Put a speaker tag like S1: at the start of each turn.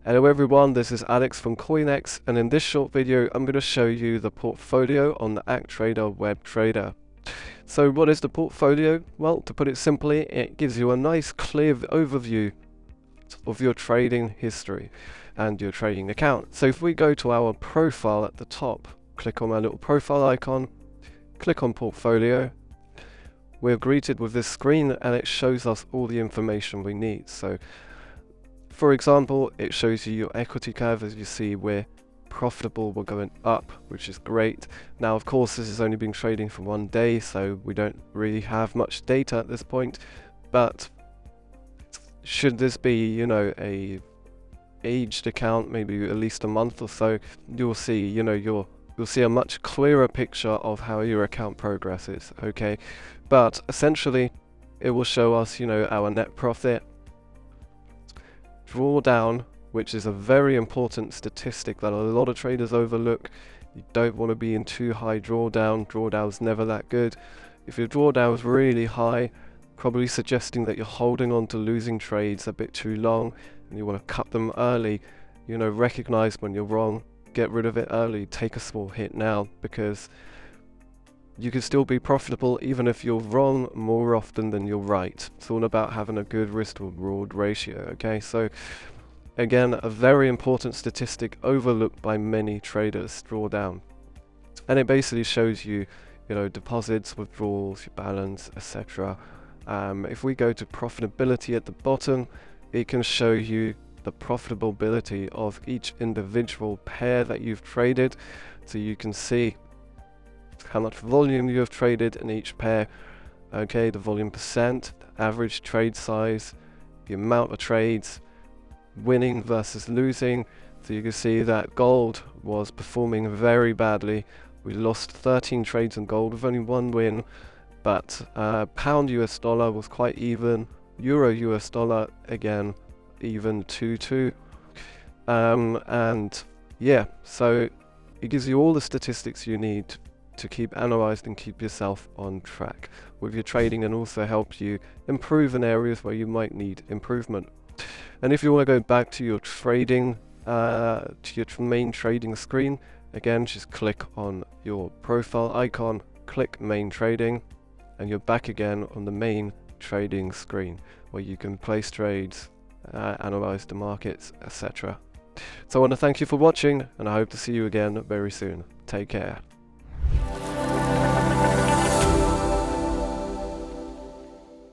S1: Hello everyone, this is Alex from Coinexx, and in this short video I'm going to show you the portfolio on the ActTrader web trader. So what is the portfolio? Well, to put it simply, it gives you a nice clear overview of your trading history and your trading account. So if we go to our profile at the top, click on my little profile icon, click on portfolio, we're greeted with this screen and it shows us all the information we need. So for example, it shows you your equity curve. As you see, we're profitable, we're going up, which is great. Now, of course, this has only been trading for 1 day, so we don't really have much data at this point. But should this be, a aged account, maybe at least a month or so, you'll see, you'll see a much clearer picture of how your account progresses. Okay, but essentially, it will show us, our net profit, drawdown, which is a very important statistic that a lot of traders overlook. You don't want to be in too high drawdown. Drawdown's never that good. If your drawdown is really high, probably suggesting that you're holding on to losing trades a bit too long and you want to cut them early. Recognize when you're wrong, get rid of it early, take a small hit now, because you can still be profitable even if you're wrong more often than you're right. It's all about having a good risk to reward ratio. Okay, so again, a very important statistic overlooked by many traders, drawdown. And it basically shows you, deposits, withdrawals, your balance, etc. If we go to profitability at the bottom, it can show you the profitability of each individual pair that you've traded. So you can see how much volume you have traded in each pair. Okay, the volume percent, the average trade size, the amount of trades, winning versus losing. So you can see that gold was performing very badly. We lost 13 trades in gold with only 1 win, but pound US dollar was quite even. Euro US dollar, again, even 2-2. And yeah, so it gives you all the statistics you need to keep analyzed and keep yourself on track with your trading, and also help you improve in areas where you might need improvement. And if you want to go back to your trading, to your main trading screen, again, just click on your profile icon, click main trading, and you're back again on the main trading screen where you can place trades, analyze the markets, etc. So I want to thank you for watching, and I hope to see you again very soon. Take care.